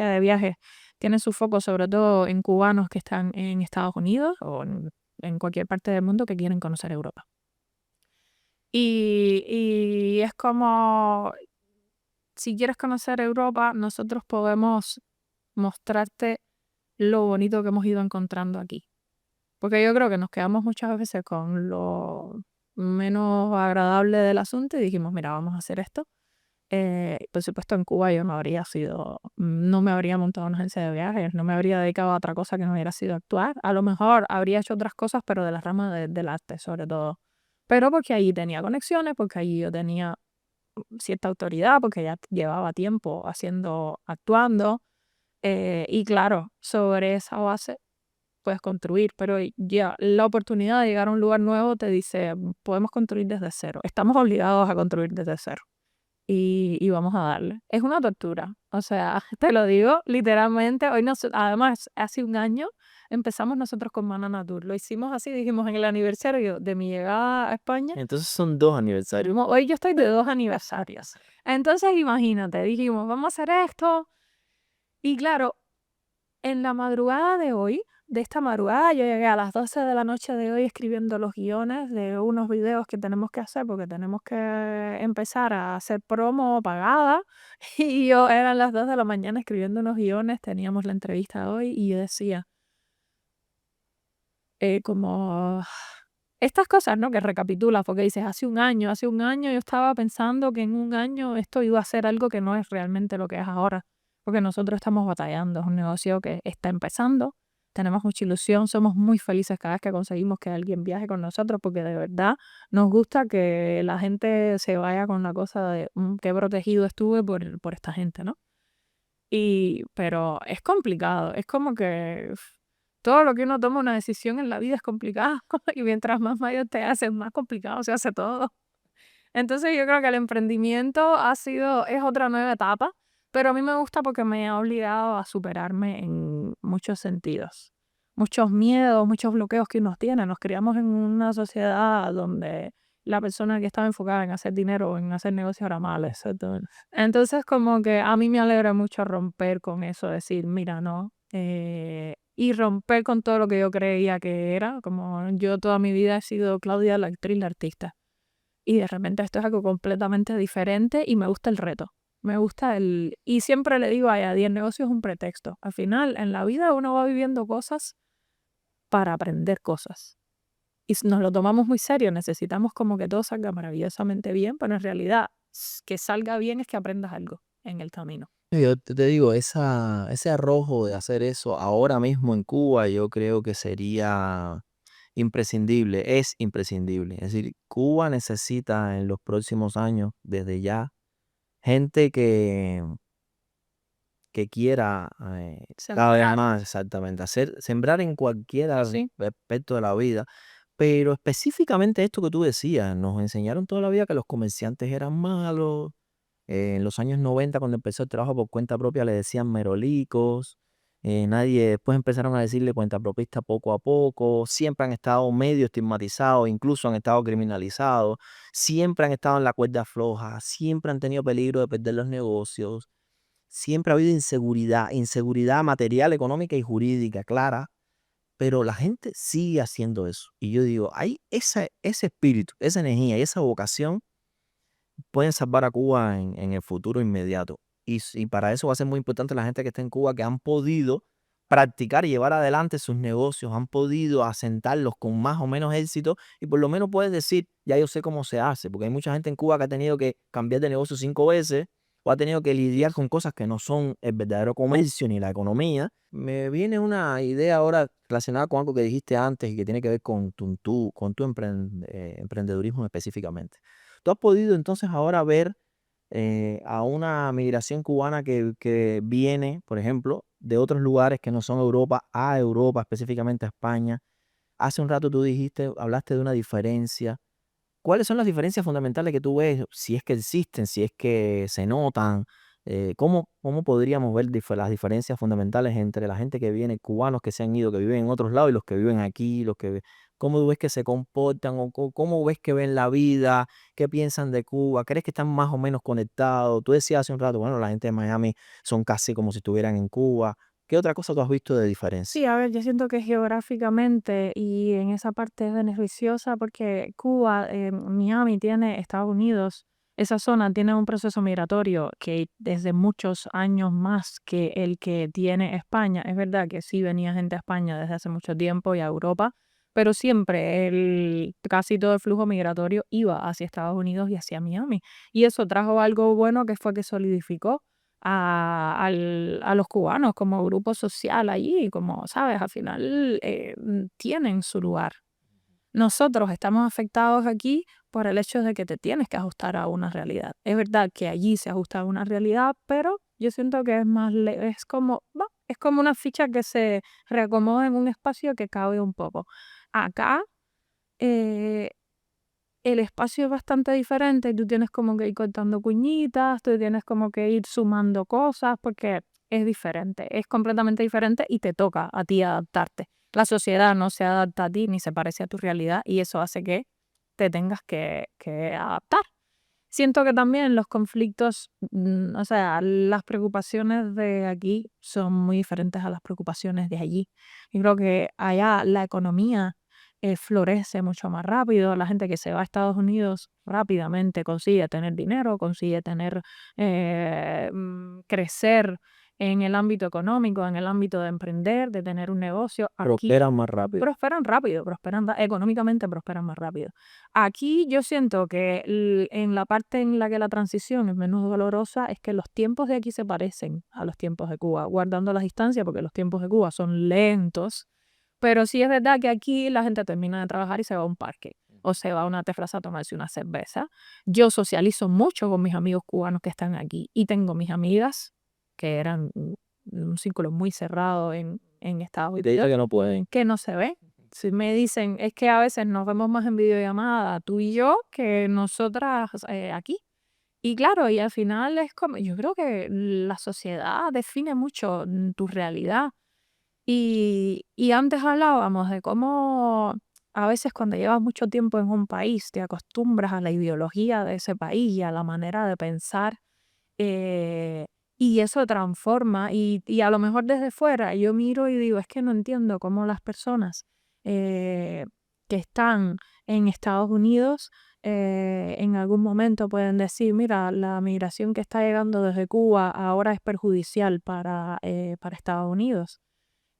[SPEAKER 2] de viajes, tiene su foco sobre todo en cubanos que están en Estados Unidos o en cualquier parte del mundo que quieren conocer Europa. Y es como, si quieres conocer Europa, nosotros podemos mostrarte lo bonito que hemos ido encontrando aquí. Porque yo creo que nos quedamos muchas veces con lo menos agradable del asunto y dijimos, mira, vamos a hacer esto. Por supuesto, en Cuba yo no me habría montado una agencia de viajes, no me habría dedicado a otra cosa que no hubiera sido actuar. A lo mejor habría hecho otras cosas, pero de la rama del arte, sobre todo. Pero porque allí tenía conexiones, porque allí yo tenía cierta autoridad, porque ya llevaba tiempo actuando. Y claro, sobre esa base puedes construir, pero ya la oportunidad de llegar a un lugar nuevo te dice, podemos construir desde cero, estamos obligados a construir desde cero y vamos a darle. Es una tortura, o sea, te lo digo literalmente, además hace un año empezamos nosotros con Manana Tour, lo hicimos así, dijimos en el aniversario de mi llegada a España.
[SPEAKER 1] Entonces son 2 aniversarios.
[SPEAKER 2] Hoy yo estoy de 2 aniversarios. Entonces imagínate, dijimos, vamos a hacer esto. Y claro, en la madrugada de esta madrugada, yo llegué a las 12 de la noche de hoy escribiendo los guiones de unos videos que tenemos que hacer porque tenemos que empezar a hacer promo pagada. Y yo eran las 2 de la mañana escribiendo unos guiones, teníamos la entrevista hoy y yo decía, como estas cosas, ¿no? Que recapitulas porque dices, hace un año yo estaba pensando que en un año esto iba a ser algo que no es realmente lo que es ahora, porque nosotros estamos batallando, es un negocio que está empezando, tenemos mucha ilusión, somos muy felices cada vez que conseguimos que alguien viaje con nosotros, porque de verdad nos gusta que la gente se vaya con la cosa de qué protegido estuve por esta gente, ¿no? Pero es complicado, es como que todo lo que uno toma una decisión en la vida es complicado y mientras más mayor te haces, más complicado se hace todo. Entonces yo creo que el emprendimiento es otra nueva etapa, pero a mí me gusta porque me ha obligado a superarme en muchos sentidos. Muchos miedos, muchos bloqueos que uno tiene. Nos criamos en una sociedad donde la persona que estaba enfocada en hacer dinero o en hacer negocios era mala. Entonces como que a mí me alegra mucho romper con eso, decir, mira, no. Y romper con todo lo que yo creía que era, como yo toda mi vida he sido Claudia, la actriz, la artista. Y de repente esto es algo completamente diferente y me gusta el reto. Y siempre le digo a ella, el negocio es un pretexto. Al final, en la vida uno va viviendo cosas para aprender cosas. Y si nos lo tomamos muy serio, necesitamos como que todo salga maravillosamente bien, pero en realidad que salga bien es que aprendas algo en el camino.
[SPEAKER 1] Yo te digo, ese arrojo de hacer eso ahora mismo en Cuba, yo creo que sería imprescindible, es imprescindible. Es decir, Cuba necesita en los próximos años, desde ya, gente que quiera cada vez
[SPEAKER 2] Sembrar.
[SPEAKER 1] más exactamente sembrar en cualquier
[SPEAKER 2] Sí.
[SPEAKER 1] aspecto de la vida, pero específicamente esto que tú decías, nos enseñaron toda la vida que los comerciantes eran malos. En los años 90 cuando empezó el trabajo por cuenta propia, le decían merolicos. Nadie, después empezaron a decirle cuentapropista poco a poco. Siempre han estado medio estigmatizados, incluso han estado criminalizados. Siempre han estado en la cuerda floja. Siempre han tenido peligro de perder los negocios. Siempre ha habido inseguridad, inseguridad material, económica y jurídica, clara. Pero la gente sigue haciendo eso. Y yo digo, hay ese espíritu, esa energía y esa vocación pueden salvar a Cuba en el futuro inmediato. Y para eso va a ser muy importante la gente que está en Cuba, que han podido practicar y llevar adelante sus negocios, han podido asentarlos con más o menos éxito y por lo menos puedes decir, ya yo sé cómo se hace, porque hay mucha gente en Cuba que ha tenido que cambiar de negocio 5 veces o ha tenido que lidiar con cosas que no son el verdadero comercio ni la economía. Me viene una idea ahora relacionada con algo que dijiste antes y que tiene que ver con tu emprendedurismo específicamente. ¿Tú has podido entonces ahora ver a una migración cubana que viene, por ejemplo, de otros lugares que no son Europa, a Europa, específicamente a España? Hace un rato tú dijiste, hablaste de una diferencia. ¿Cuáles son las diferencias fundamentales que tú ves, si es que existen, si es que se notan? ¿Cómo podríamos ver las diferencias fundamentales entre la gente que viene, cubanos que se han ido, que viven en otros lados y los que viven aquí, cómo ves que se comportan o cómo ves que ven la vida, qué piensan de Cuba? ¿Crees que están más o menos conectados? Tú decías hace un rato, bueno, la gente de Miami son casi como si estuvieran en Cuba. ¿Qué otra cosa tú has visto de diferencia?
[SPEAKER 2] Sí, a ver, yo siento que geográficamente y en esa parte es beneficiosa porque Cuba, Miami tiene Estados Unidos, esa zona tiene un proceso migratorio que desde muchos años más que el que tiene España. Es verdad que sí venía gente a España desde hace mucho tiempo y a Europa, pero siempre casi todo el flujo migratorio iba hacia Estados Unidos y hacia Miami. Y eso trajo algo bueno que fue que solidificó a los cubanos como grupo social allí, como, ¿sabes? Al final tienen su lugar. Nosotros estamos afectados aquí por el hecho de que te tienes que ajustar a una realidad. Es verdad que allí se ajusta a una realidad, pero yo siento que es más, es como, es como una ficha que se reacomoda en un espacio que cabe un poco. Acá eh, el espacio es bastante diferente y tú tienes como que ir cortando cuñitas, tú tienes como que ir sumando cosas porque es diferente, es completamente diferente y te toca a ti adaptarte. La sociedad no se adapta a ti ni se parece a tu realidad y eso hace que te tengas que adaptar. Siento que también los conflictos, o sea, las preocupaciones de aquí son muy diferentes a las preocupaciones de allí. Yo creo que allá la economía florece mucho más rápido. La gente que se va a Estados Unidos rápidamente consigue tener dinero, consigue tener, crecer en el ámbito económico, en el ámbito de emprender, de tener un negocio. Aquí
[SPEAKER 1] Prosperan más rápido.
[SPEAKER 2] prosperan rápido, económicamente prosperan más rápido. Aquí yo siento que en la parte en la que la transición es menos dolorosa es que los tiempos de aquí se parecen a los tiempos de Cuba, guardando las distancias porque los tiempos de Cuba son lentos, pero sí es verdad que aquí la gente termina de trabajar y se va a un parque o se va a una terraza a tomarse una cerveza. Yo socializo mucho con mis amigos cubanos que están aquí y tengo mis amigas que eran un círculo muy cerrado en Estados
[SPEAKER 1] Y te dice
[SPEAKER 2] Unidos
[SPEAKER 1] que no pueden.
[SPEAKER 2] que no se ve. Si me dicen, es que a veces nos vemos más en videollamada, tú y yo, que nosotras aquí. Y claro, y al final es como, yo creo que la sociedad define mucho tu realidad. Y antes hablábamos de cómo a veces cuando llevas mucho tiempo en un país te acostumbras a la ideología de ese país y a la manera de pensar eh, y eso transforma y a lo mejor desde fuera yo miro y digo, es que no entiendo cómo las personas eh, que están en Estados Unidos en algún momento pueden decir, mira, la migración que está llegando desde Cuba ahora es perjudicial para Estados Unidos.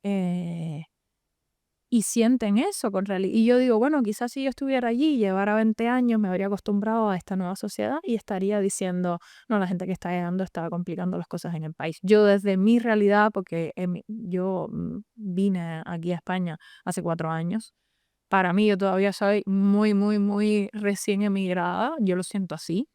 [SPEAKER 2] Eh, y sienten eso con realidad. Y yo digo, bueno, quizás si yo estuviera allí y llevara 20 años, me habría acostumbrado a esta nueva sociedad y estaría diciendo, no, la gente que está llegando está complicando las cosas en el país. Yo desde mi realidad, porque yo vine aquí a España hace 4 años, Para mí, yo todavía soy muy, muy, muy recién emigrada, yo lo siento así.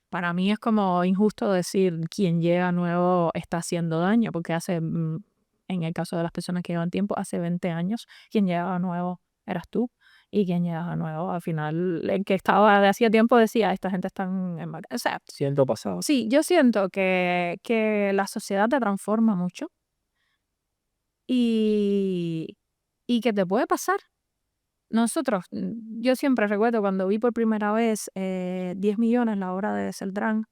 [SPEAKER 2] Para mí es como injusto decir quien llega nuevo está haciendo daño, porque en el caso de las personas que llevan tiempo, hace 20 años, quien llegaba nuevo eras tú. Y quien llegaba nuevo, al final, el que estaba de hacía tiempo decía, esta gente está O sea,
[SPEAKER 1] Siento pasado.
[SPEAKER 2] sí, yo siento que la sociedad te transforma mucho y, y que te puede pasar. Yo siempre recuerdo cuando vi por primera vez 10 millones, la obra de Celdrán,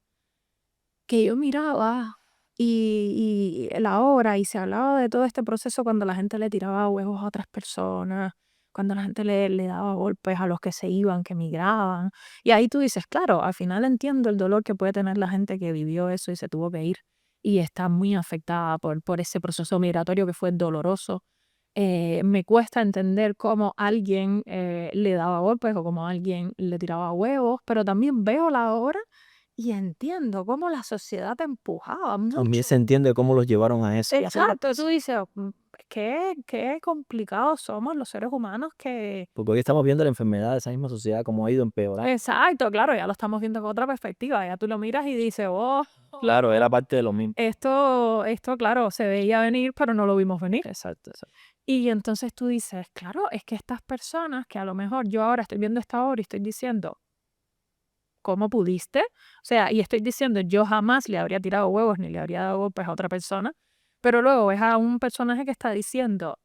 [SPEAKER 2] que yo miraba y la obra y se hablaba de todo este proceso cuando la gente le tiraba huevos a otras personas, cuando la gente le daba golpes a los que se iban, que migraban. Y ahí tú dices, claro, al final entiendo el dolor que puede tener la gente que vivió eso y se tuvo que ir y está muy afectada por ese proceso migratorio que fue doloroso. Me cuesta entender cómo alguien le daba golpes o cómo alguien le tiraba huevos, pero también veo la obra y entiendo cómo la sociedad te empujaba
[SPEAKER 1] También
[SPEAKER 2] mucho.
[SPEAKER 1] se entiende cómo los llevaron a eso.
[SPEAKER 2] Exacto, tú dices, qué complicados somos los seres humanos que...
[SPEAKER 1] Porque hoy estamos viendo la enfermedad de esa misma sociedad, cómo ha ido empeorando.
[SPEAKER 2] Exacto, claro, ya lo estamos viendo con otra perspectiva, ya tú lo miras y dices, oh,
[SPEAKER 1] Claro, era parte de lo mismo.
[SPEAKER 2] esto, claro, se veía venir, pero no lo vimos venir.
[SPEAKER 1] Exacto, exacto.
[SPEAKER 2] Y entonces tú dices, claro, es que estas personas que a lo mejor yo ahora estoy viendo esta obra y estoy diciendo, ¿cómo pudiste? O sea, y estoy diciendo, yo jamás le habría tirado huevos ni le habría dado golpes a otra persona, pero luego ves a un personaje que está diciendo,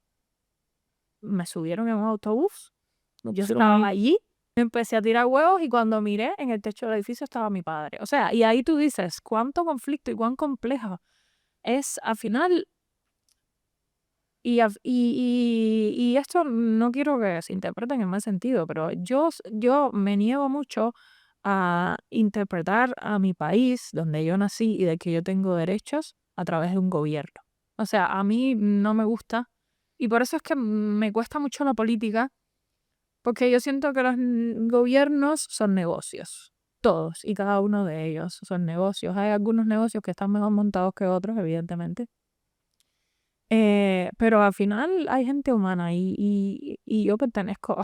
[SPEAKER 2] me subieron en un autobús,
[SPEAKER 1] No
[SPEAKER 2] yo
[SPEAKER 1] pusieron
[SPEAKER 2] estaba
[SPEAKER 1] ahí.
[SPEAKER 2] allí, empecé a tirar huevos y cuando miré en el techo del edificio estaba mi padre. O sea, y ahí tú dices, cuánto conflicto y cuán compleja es al final. Y esto no quiero que se interprete en el mal sentido, pero yo me niego mucho a interpretar a mi país, donde yo nací y de que yo tengo derechos, a través de un gobierno. O sea, a mí no me gusta y por eso es que me cuesta mucho la política, porque yo siento que los gobiernos son negocios. Todos y cada uno de ellos son negocios. Hay algunos negocios que están mejor montados que otros, evidentemente. Pero al final hay gente humana y yo pertenezco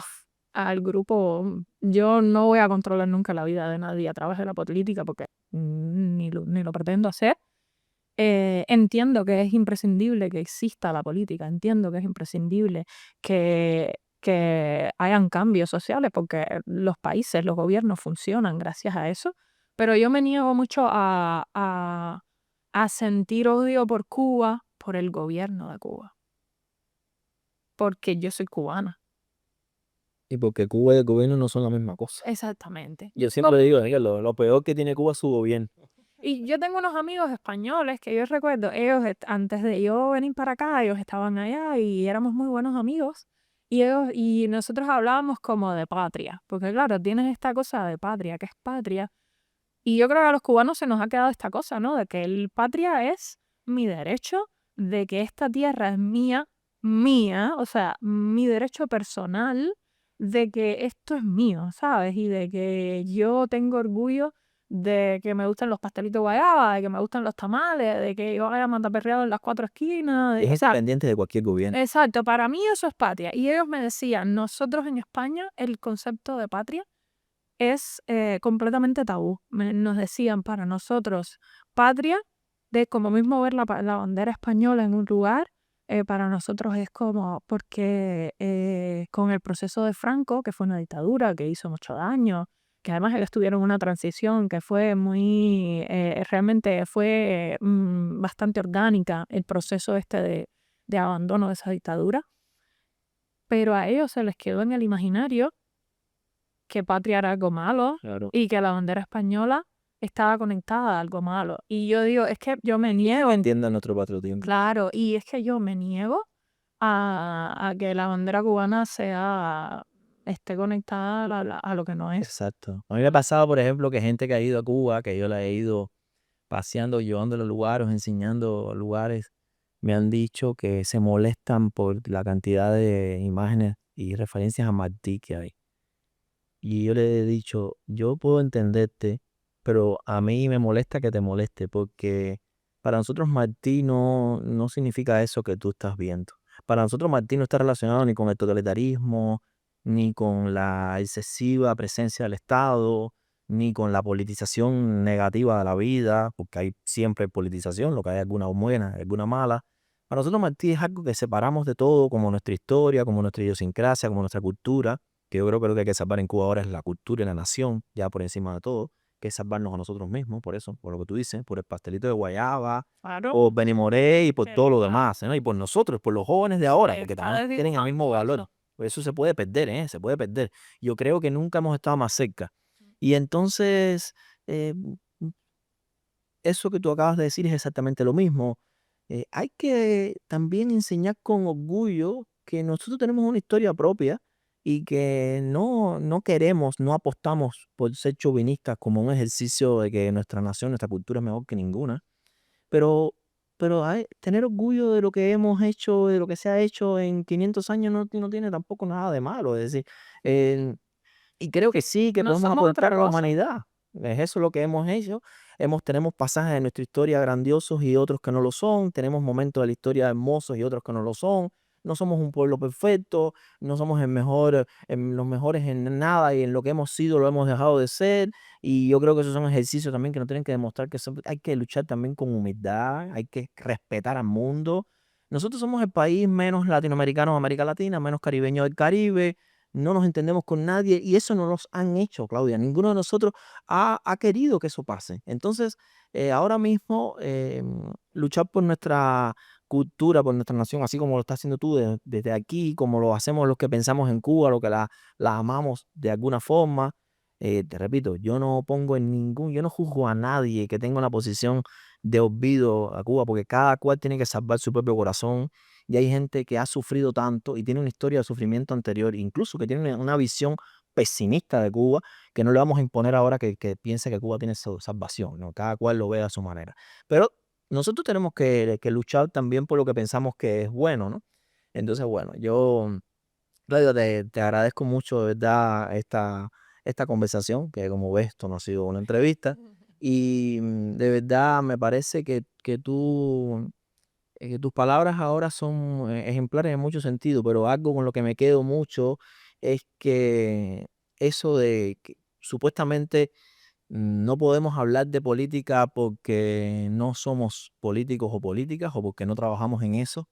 [SPEAKER 2] al grupo. Yo no voy a controlar nunca la vida de nadie a través de la política porque ni lo pretendo hacer. Entiendo que es imprescindible que exista la política, entiendo que es imprescindible que hayan cambios sociales porque los países, los gobiernos funcionan gracias a eso, pero yo me niego mucho a sentir odio por Cuba, por el gobierno de Cuba, porque yo soy cubana.
[SPEAKER 1] Y porque Cuba y el gobierno no son la misma cosa.
[SPEAKER 2] Exactamente.
[SPEAKER 1] Yo siempre digo, Miguel, lo peor que tiene Cuba es su gobierno.
[SPEAKER 2] Y yo tengo unos amigos españoles que yo recuerdo, antes de yo venir para acá, ellos estaban allá y éramos muy buenos amigos. Y nosotros hablábamos como de patria, porque claro, tienes esta cosa de patria, que es patria. Y yo creo que a los cubanos se nos ha quedado esta cosa, ¿no? De que el patria es mi derecho, de que esta tierra es mía, mía, o sea, mi derecho personal, de que esto es mío, ¿sabes? Y de que yo tengo orgullo de que me gustan los pastelitos guayaba, de que me gustan los tamales, de que yo haya mandaperreado en las cuatro esquinas.
[SPEAKER 1] Es
[SPEAKER 2] O sea,
[SPEAKER 1] independiente de cualquier gobierno.
[SPEAKER 2] exacto, para mí eso es patria. Y ellos me decían, nosotros en España, el concepto de patria es completamente tabú. Nos decían para nosotros patria, de como mismo ver la bandera española en un lugar, para nosotros es como porque con el proceso de Franco, que fue una dictadura que hizo mucho daño, que además ellos tuvieron una transición que fue realmente fue bastante orgánica el proceso este de abandono de esa dictadura, pero a ellos se les quedó en el imaginario que patria era algo malo
[SPEAKER 1] Claro.
[SPEAKER 2] y que la bandera española estaba conectada a algo malo. Y yo digo, es que yo me niego,
[SPEAKER 1] Entiendan nuestro patriotismo.
[SPEAKER 2] claro, y es que yo me niego a que la bandera cubana esté conectada a lo que no es.
[SPEAKER 1] Exacto. A mí me ha pasado, por ejemplo, que gente que ha ido a Cuba, que yo la he ido paseando, llevando a los lugares, enseñando lugares, me han dicho que se molestan por la cantidad de imágenes y referencias a Martí que hay. Y yo le he dicho, yo puedo entenderte, pero a mí me molesta que te moleste, porque para nosotros Martí no significa eso que tú estás viendo. Para nosotros Martí no está relacionado ni con el totalitarismo, ni con la excesiva presencia del Estado, ni con la politización negativa de la vida, porque hay siempre politización, lo que hay alguna buena, alguna mala. Para nosotros Martí es algo que separamos de todo, como nuestra historia, como nuestra idiosincrasia, como nuestra cultura, que yo creo que lo que hay que salvar en Cuba ahora es la cultura y la nación, ya por encima de todo, que es salvarnos a nosotros mismos, por eso, por lo que tú dices, por el pastelito de guayaba,
[SPEAKER 2] Claro,
[SPEAKER 1] por Benimoré y por
[SPEAKER 2] que
[SPEAKER 1] todo lo
[SPEAKER 2] está,
[SPEAKER 1] demás, ¿no? Y por nosotros, por los jóvenes de ahora, porque
[SPEAKER 2] está
[SPEAKER 1] también tienen el mismo valor.
[SPEAKER 2] desdibujando
[SPEAKER 1] Pues eso se puede perder, ¿eh? Se puede perder. Yo creo que nunca hemos estado más cerca.
[SPEAKER 2] eso.
[SPEAKER 1] Y entonces, eh, eso que tú acabas de decir es exactamente lo mismo. Hay que también enseñar con orgullo que nosotros tenemos una historia propia y que no queremos, no apostamos por ser chauvinistas como un ejercicio de que nuestra nación, nuestra cultura es mejor que ninguna, pero, pero tener orgullo de lo que hemos hecho, de lo que se ha hecho en 500 años no tiene tampoco nada de malo. Es decir, eh, y creo que sí, que
[SPEAKER 2] No
[SPEAKER 1] podemos
[SPEAKER 2] somos otra
[SPEAKER 1] aportar a la
[SPEAKER 2] cosa.
[SPEAKER 1] humanidad. Es eso lo que hemos hecho. Tenemos pasajes de nuestra historia grandiosos y otros que no lo son. Tenemos momentos de la historia hermosos y otros que no lo son. No somos un pueblo perfecto, no somos los mejores en nada y en lo que hemos sido lo hemos dejado de ser. Y yo creo que esos son ejercicios también que nos tienen que demostrar que hay que luchar también con humildad, hay que respetar al mundo. Nosotros somos el país menos latinoamericano de América Latina, menos caribeño del Caribe, no nos entendemos con nadie y eso no nos han hecho, Claudia. Ninguno de nosotros ha querido que eso pase. Entonces, ahora mismo, luchar por nuestra cultura, por nuestra nación, así como lo estás haciendo tú desde aquí, como lo hacemos los que pensamos en Cuba, los que la amamos de alguna forma. Te repito, yo no juzgo a nadie que tenga una posición de olvido a Cuba, porque cada cual tiene que salvar su propio corazón y hay gente que ha sufrido tanto y tiene una historia de sufrimiento anterior, incluso que tiene una visión pesimista de Cuba, que no le vamos a imponer ahora que piense que Cuba tiene su salvación, ¿no? Cada cual lo ve a su manera. Pero nosotros tenemos que luchar también por lo que pensamos que es bueno, ¿no? Entonces, bueno, Claudio, te agradezco mucho, de verdad, esta conversación, que como ves, esto no ha sido una entrevista, y de verdad me parece que tus palabras ahora son ejemplares en mucho sentido, pero algo con lo que me quedo mucho es que eso de que supuestamente no podemos hablar de política porque no somos políticos o políticas o porque no trabajamos en eso,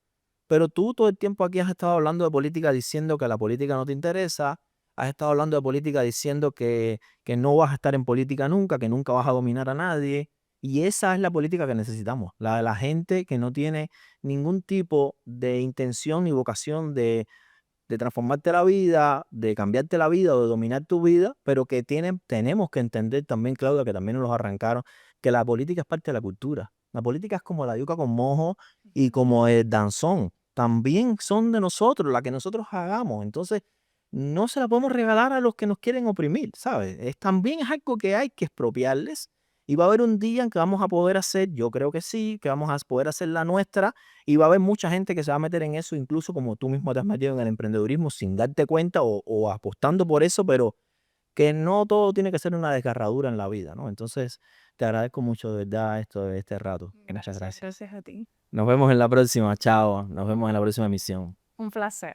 [SPEAKER 1] pero tú todo el tiempo aquí has estado hablando de política diciendo que la política no te interesa, has estado hablando de política diciendo que no vas a estar en política nunca, que nunca vas a dominar a nadie. Y esa es la política que necesitamos, la de la gente que no tiene ningún tipo de intención ni vocación de transformarte la vida, de cambiarte la vida o de dominar tu vida, pero que tenemos que entender también, Claudia, que también nos los arrancaron, que la política es parte de la cultura. La política es como la yuca con mojo y como el danzón. También son de nosotros, la que nosotros hagamos. Entonces, no se la podemos regalar a los que nos quieren oprimir, ¿sabes? También es algo que hay que expropiarles y va a haber un día en que vamos a poder hacer, yo creo que sí, que vamos a poder hacer la nuestra y va a haber mucha gente que se va a meter en eso, incluso como tú mismo te has metido en el emprendedurismo sin darte cuenta o apostando por eso, pero que no todo tiene que ser una desgarradura en la vida, ¿no? Entonces, te agradezco mucho de verdad este rato. Muchas
[SPEAKER 2] Gracias,
[SPEAKER 1] gracias.
[SPEAKER 2] gracias a ti.
[SPEAKER 1] Nos vemos en la próxima, chao. Nos vemos en la próxima emisión.
[SPEAKER 2] Un placer.